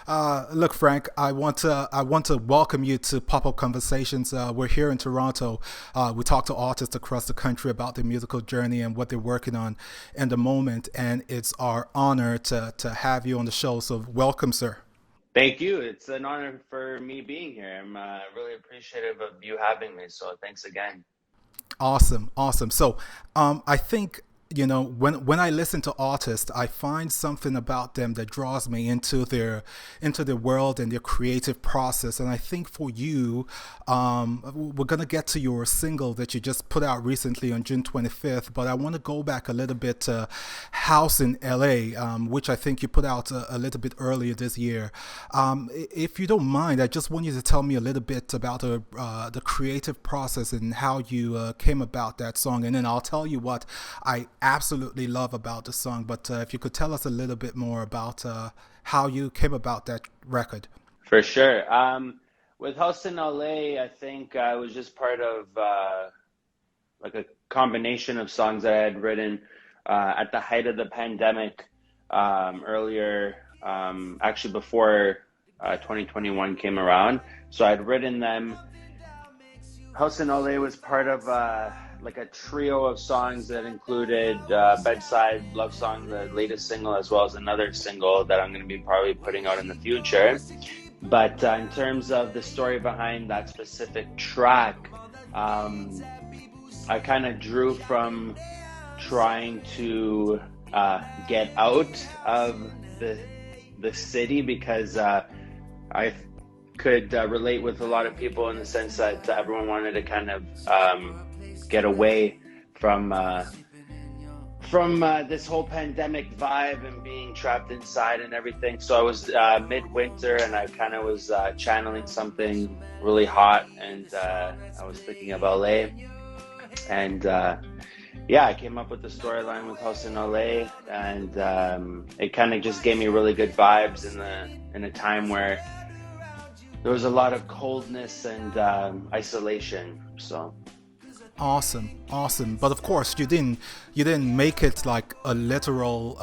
Look, Frank, I want to welcome you to Pop Up Conversations. We're here in Toronto. We talk to artists across the country about their musical journey and what they're working on in the moment, and it's our honor to have you on the show. So, welcome, sir. Thank you. It's an honor for me being here. I'm really appreciative of you having me. So thanks again. Awesome, awesome. So, I think when I listen to artists, I find something about them that draws me into their world and their creative process. And I think for you, we're gonna get to your single that you just put out recently on June 25th. But I want to go back a little bit to House in LA, which I think you put out a little bit earlier this year. If you don't mind, I just want you to tell me a little bit about the creative process and how you came about that song, and then I'll tell you what I absolutely love about the song. But if you could tell us a little bit more about how you came about that record. For sure. With House in LA, I think I was just part of like a combination of songs that I had written at the height of the pandemic earlier, actually before 2021 came around. So I'd written them. House in LA was part of like a trio of songs that included Bedside, Love Song, the latest single, as well as another single that I'm going to be probably putting out in the future. But in terms of the story behind that specific track, um, I kind of drew from trying to get out of the the city because I could relate with a lot of people in the sense that everyone wanted to kind of get away from this whole pandemic vibe and being trapped inside and everything. So I was midwinter and I kind of was channeling something really hot, and I was thinking of LA, and yeah, I came up with the storyline with House in LA, and it kind of just gave me really good vibes in a time where there was a lot of coldness and isolation. So. Awesome, awesome. But of course, you didn't make it like a literal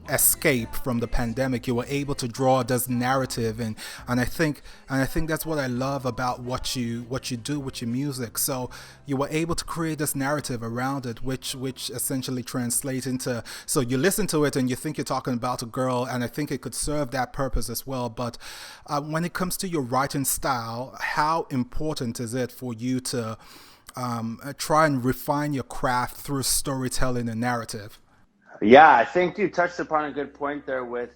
escape from the pandemic. You were able to draw this narrative, and I think that's what I love about what you do with your music. So you were able to create this narrative around it, which essentially translates into. So you listen to it and you think you're talking about a girl, and I think it could serve that purpose as well. But when it comes to your writing style, how important is it for you to try and refine your craft through storytelling and narrative? Yeah, I think you touched upon a good point there with,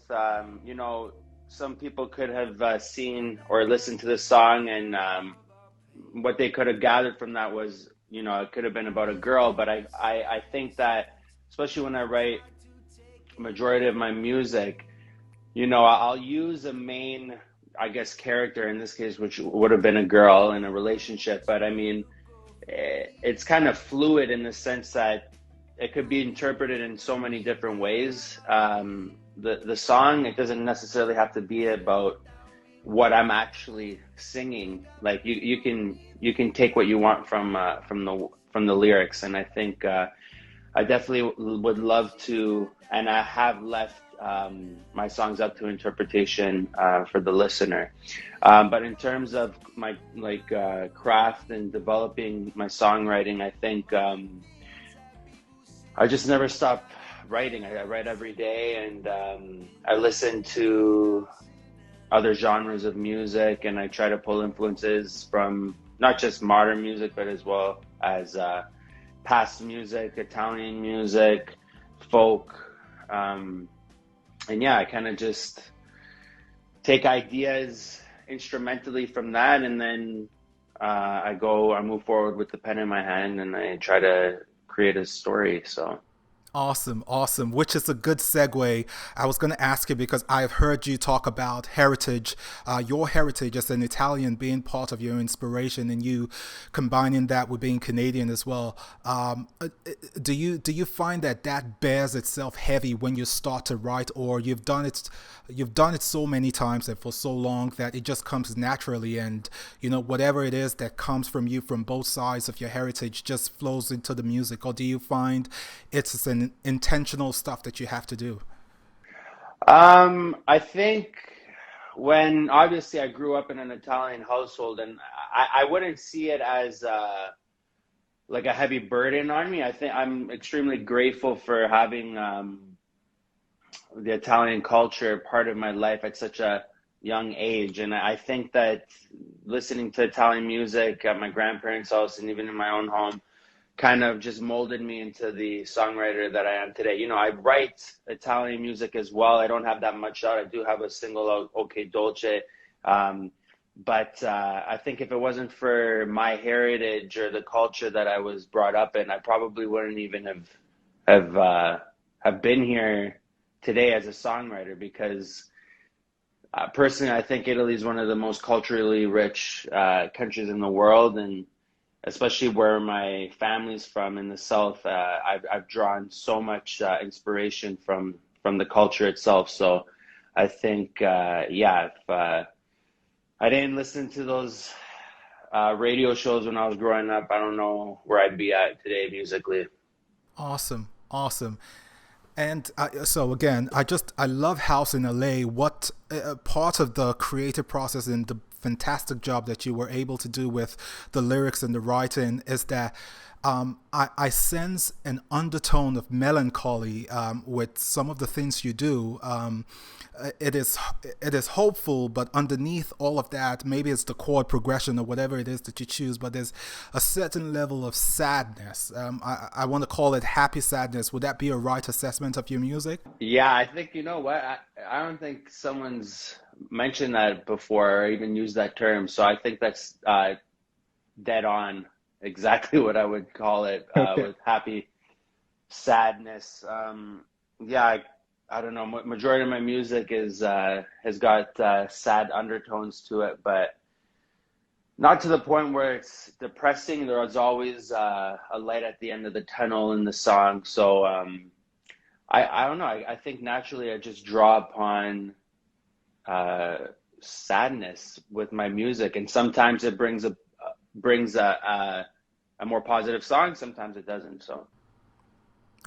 some people could have seen or listened to the song, and what they could have gathered from that was, it could have been about a girl. But I think that, especially when I write majority of my music, I'll use a main, I guess, character in this case, which would have been a girl in a relationship. But I mean, it's kind of fluid in the sense that it could be interpreted in so many different ways. The song, it doesn't necessarily have to be about what I'm actually singing. Like you can take what you want from the lyrics, and I think I definitely would love to, and I have left my songs up to interpretation for the listener. But in terms of my craft and developing my songwriting, I think I just never stop writing. I write every day, and I listen to other genres of music, and I try to pull influences from not just modern music, but as well as past music, Italian music, folk. Um, and yeah, I kind of just take ideas instrumentally from that, and then I move forward with the pen in my hand, and I try to create a story. So. Awesome, awesome. Which is a good segue. I was going to ask you because I've heard you talk about heritage, your heritage as an Italian being part of your inspiration, and you combining that with being Canadian as well. Do you find that that bears itself heavy when you start to write, or you've done it so many times and for so long that it just comes naturally, and whatever it is that comes from you from both sides of your heritage just flows into the music, or do you find it's an intentional stuff that you have to do? I think. when obviously I grew up in an Italian household, and I wouldn't see it as like a heavy burden on me. I think I'm extremely grateful for having the Italian culture part of my life at such a young age. And I think that listening to Italian music at my grandparents' house and even in my own home kind of just molded me into the songwriter that I am today. You know, I write Italian music as well. I don't have that much out. I do have a single out, Okay Dolce. But I think if it wasn't for my heritage or the culture that I was brought up in, I probably wouldn't even have been here today as a songwriter, because personally, I think Italy is one of the most culturally rich countries in the world, and especially where my family's from in the South, I've drawn so much inspiration from the culture itself. So I think, if I didn't listen to those radio shows when I was growing up, I don't know where I'd be at today musically. Awesome, awesome. And so again, I love house in LA. What part of the creative process and the fantastic job that you were able to do with the lyrics and the writing is that I sense an undertone of melancholy with some of the things you do. It is hopeful, but underneath all of that, maybe it's the chord progression or whatever it is that you choose, but there's a certain level of sadness. I want to call it happy sadness. Would that be a right assessment of your music? Yeah, I think, you know what, I don't think someone's mentioned that before or even used that term. So I think that's dead on, exactly what I would call it, Okay. with happy sadness. Yeah, I don't know. Majority of my music is has got sad undertones to it, but not to the point where it's depressing. There is always a light at the end of the tunnel in the song. So I don't know. I think naturally I just draw upon sadness with my music, and sometimes it brings a more positive song. Sometimes it doesn't. So.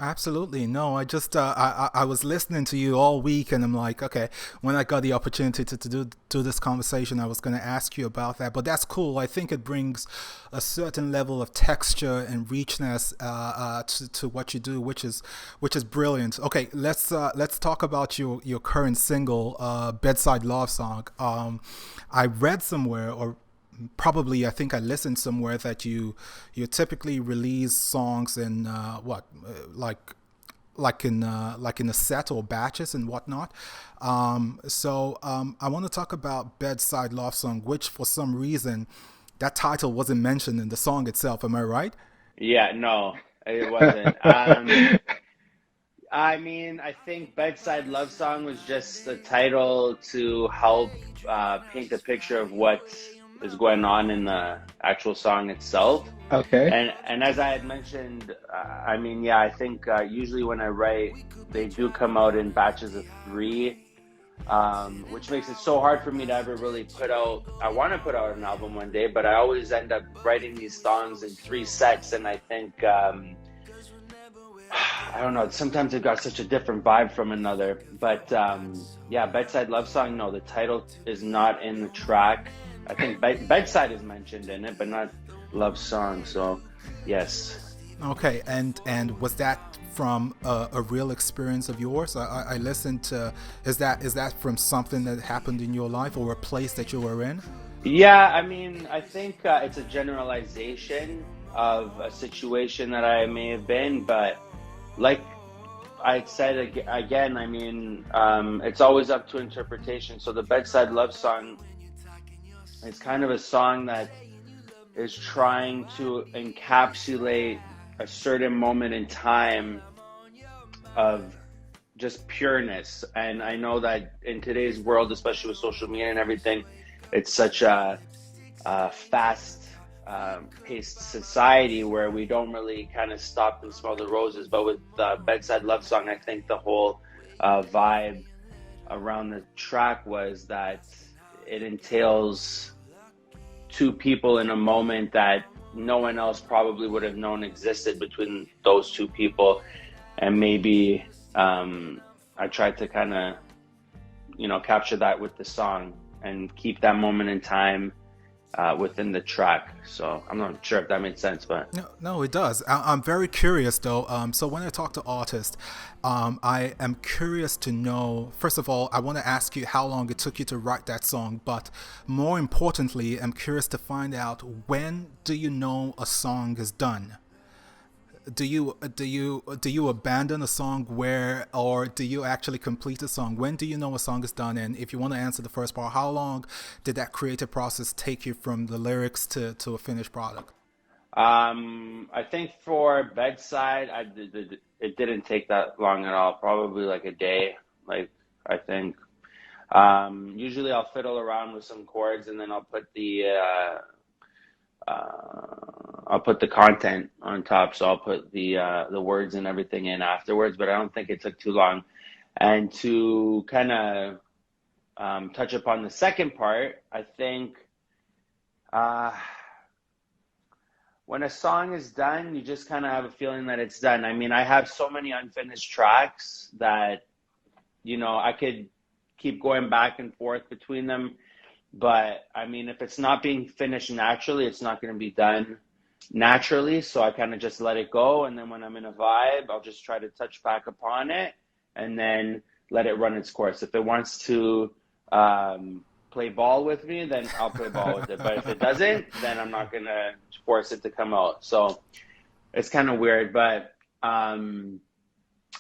Absolutely. No, I was listening to you all week, and I'm like, okay, when I got the opportunity to do this conversation, I was going to ask you about that. But that's cool. I think it brings a certain level of texture and richness to what you do, which is brilliant. Okay, let's talk about your current single, Bedside Love Song. I read somewhere, or probably I think I listened somewhere, that you typically release songs in like in a set or batches and whatnot. I want to talk about Bedside Love Song, which for some reason that title wasn't mentioned in the song itself. Am I right? Yeah, no, it wasn't. I mean, I think Bedside Love Song was just the title to help paint a picture of what is going on in the actual song itself. Okay. And as I had mentioned, I mean, yeah, I think usually when I write, they do come out in batches of 3, which makes it so hard for me to ever really put out. I want to put out an album one day, but I always end up writing these songs in 3 sets, and I think I don't know, sometimes it got such a different vibe from another. But yeah, Bedside Love Song, no, the title is not in the track. I think Bedside is mentioned in it, but not Love Song. So yes. Okay, and was that from a real experience of yours? I listened to. Is that from something that happened in your life or a place that you were in? Yeah, I mean, I think it's a generalization of a situation that I may have been, but like I said again, I mean, it's always up to interpretation. So the Bedside Love Song is kind of a song that is trying to encapsulate a certain moment in time of just pureness. And I know that in today's world, especially with social media and everything, it's such a fast paced society where we don't really kind of stop and smell the roses. But with Bedside Love Song, I think the whole vibe around the track was that it entails 2 people in a moment that no one else probably would have known existed between those 2 people. And maybe I tried to kind of capture that with the song and keep that moment in time within the track. So I'm not sure if that made sense, but No, no, it does. I'm very curious though. So when I talk to artists, I am curious to know. First of all, I want to ask you how long it took you to write that song. But more importantly, I'm curious to find out, when do you know a song is done? Do you abandon a song, where, or do you actually complete a song? When do you know a song is done? And if you want to answer the first part, how long did that creative process take you from the lyrics to a finished product? I think for Bedside, it didn't take that long at all. Probably like a day. Like I think usually I'll fiddle around with some chords and then I'll put the content on top. So I'll put the words and everything in afterwards. But I don't think it took too long. And to kind of touch upon the second part, I think uh, when a song is done, you just kind of have a feeling that it's done. I mean, I have so many unfinished tracks that, I could keep going back and forth between them. But I mean, if it's not being finished naturally, it's not going to be done naturally. So I kind of just let it go. And then when I'm in a vibe, I'll just try to touch back upon it and then let it run its course. If it wants to play ball with me, then I'll play ball with it. But if it doesn't, then I'm not going to force it to come out. So it's kind of weird. But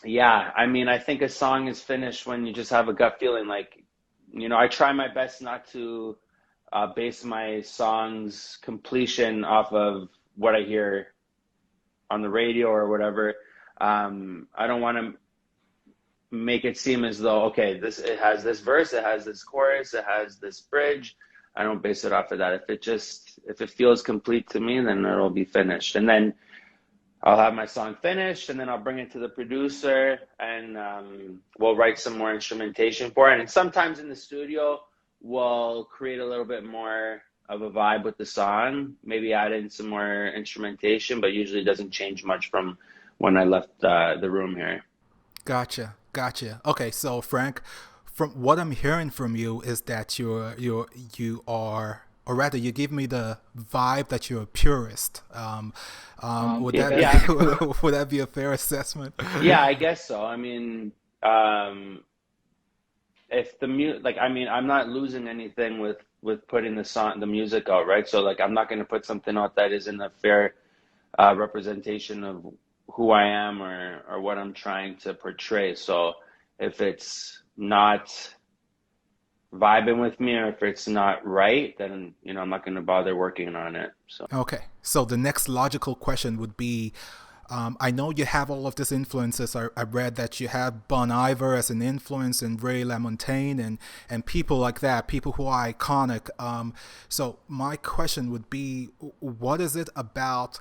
yeah, I mean, I think a song is finished when you just have a gut feeling. Like, I try my best not to base my song's completion off of what I hear on the radio or whatever. I don't want to make it seem as though, okay, it has this verse, it has this chorus, it has this bridge. I don't base it off of that. If it feels complete to me, then it'll be finished. And then I'll have my song finished, and then I'll bring it to the producer, and we'll write some more instrumentation for it. And sometimes in the studio, we'll create a little bit more of a vibe with the song, maybe add in some more instrumentation, but usually it doesn't change much from when I left the room here. Gotcha, gotcha. Okay, so Frank, from what I'm hearing from you is that you are, or rather, you give me the vibe that you're a purist. Would that be Yeah, would that be a fair assessment? yeah, I guess so. I mean, if like, I mean, I'm not losing anything with putting the music out, right? So like, I'm not going to put something out that isn't a fair representation of who I am or what I'm trying to portray. So if it's not vibing with me, or if it's not right, then I'm not going to bother working on it. So Okay, so the next logical question would be, I know you have all of these influences. I read that you have Bon Iver as an influence, and Ray LaMontagne, and people like that, people who are iconic. So my question would be, what is it about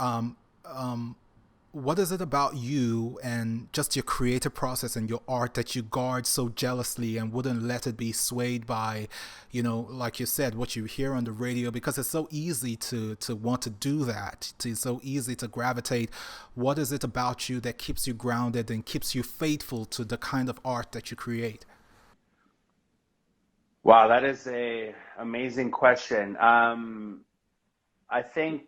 um, um, what is it about you and just your creative process and your art that you guard so jealously and wouldn't let it be swayed by, like you said, what you hear on the radio? Because it's so easy to want to do that. It's so easy to gravitate. What is it about you that keeps you grounded and keeps you faithful to the kind of art that you create? wow, that is a amazing question. I think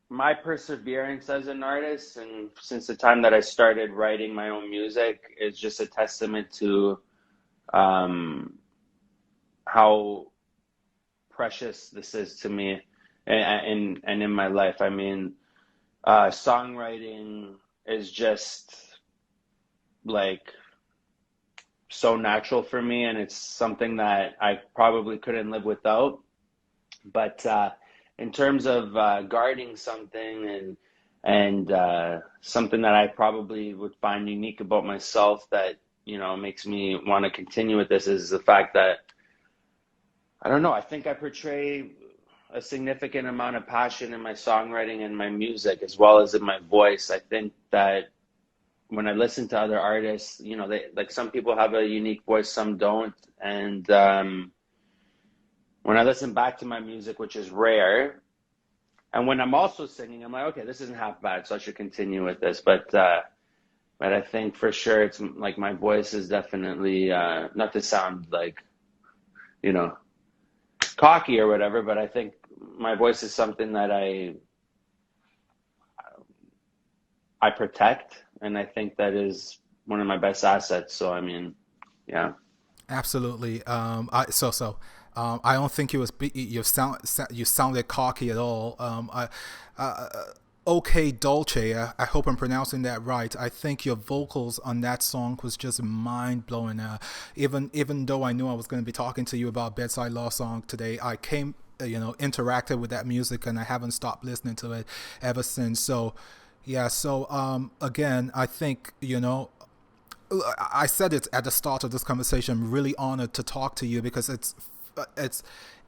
my perseverance as an artist, and since the time that I started writing my own music, is just a testament to um, how precious this is to me and in my life. I mean, songwriting is just like so natural for me, and it's something that I probably couldn't live without. But in terms of guarding something and something that I probably would find unique about myself that makes me want to continue with this is the fact that I don't know. I think I portray a significant amount of passion in my songwriting and my music as well as in my voice. I think that when I listen to other artists, they like some people have a unique voice, some don't, and when I listen back to my music, which is rare, and when I'm also singing, I'm like, okay, this isn't half bad, so I should continue with this. But but I think for sure it's like my voice is definitely not to sound like, you know, cocky or whatever, but I think my voice is something that I protect, and I think that is one of my best assets. So I mean, yeah. Absolutely. I don't think you sounded cocky at all. Uh, okay, Dolce. I hope I'm pronouncing that right. I think your vocals on that song was just mind blowing. Even though I knew I was going to be talking to you about Bedside Love Song today, I came interacted with that music, and I haven't stopped listening to it ever since. So yeah. So again, I think I said it at the start of this conversation. I'm really honored to talk to you because it's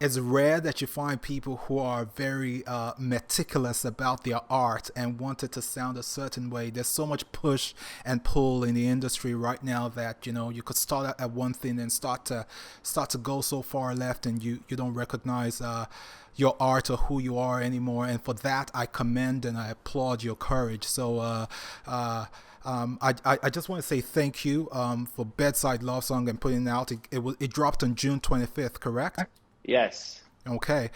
it's rare that you find people who are very meticulous about their art and want it to sound a certain way. There's so much push and pull in the industry right now that you could start at one thing and start to go so far left, and you don't recognize your art or who you are anymore. And for that, I commend and I applaud your courage. So. I just want to say thank you for Bedside Love Song and putting it out. It dropped on June 25th, correct? Yes. Okay.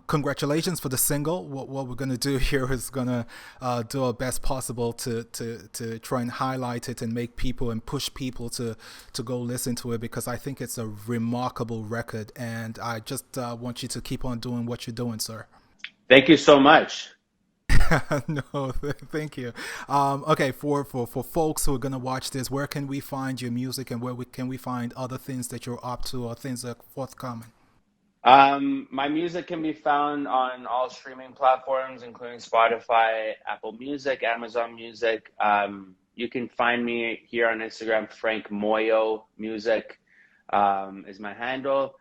Congratulations for the single. What we're going to do here is going to do our best possible to try and highlight it and make people and push people to go listen to it, because I think it's a remarkable record. And I just want you to keep on doing what you're doing, sir. Thank you so much. No, thank you. Okay, for folks who are gonna watch this, where can we find your music, and can we find other things that you're up to or things that are forthcoming? My music can be found on all streaming platforms, including Spotify, Apple Music, Amazon Music. You can find me here on Instagram. Frank Moyo Music is my handle.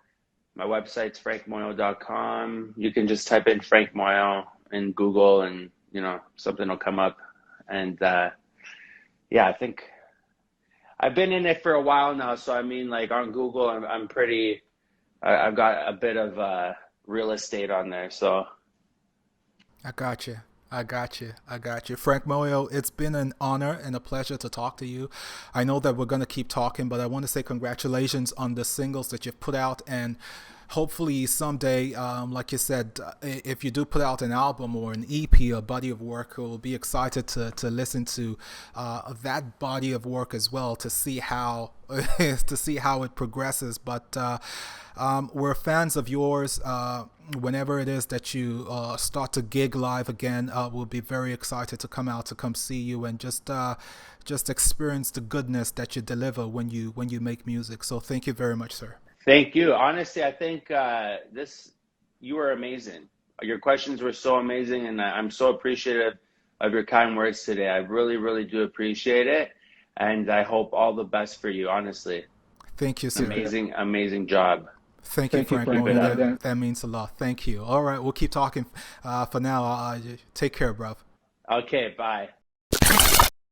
My website's frankmoyo.com. You can just type in Frank Moyo in Google, and something will come up. And yeah, I think I've been in it for a while now. So I mean, like on Google, I'm pretty. I've got a bit of real estate on there. So I got you. I got you. I got you. Frank Moyo, it's been an honor and a pleasure to talk to you. I know that we're going to keep talking, but I want to say congratulations on the singles that you've put out. And hopefully someday, like you said, if you do put out an album or an EP, a body of work, we'll be excited to listen to that body of work as well, to see how to see how it progresses. But we're fans of yours. Whenever it is that you start to gig live again, we'll be very excited to come out to come see you and just experience the goodness that you deliver when you make music. So thank you very much, sir. thank you. Honestly, I think you were amazing. Your questions were so amazing, and I'm so appreciative of your kind words today. I really, really do appreciate it, and I hope all the best for you. Honestly, Thank you, sir. amazing, amazing job. Thank you, Frank Keep it Moyo. up. That means a lot. Thank you. All right, we'll keep talking for now. Take care, bro. Okay, bye.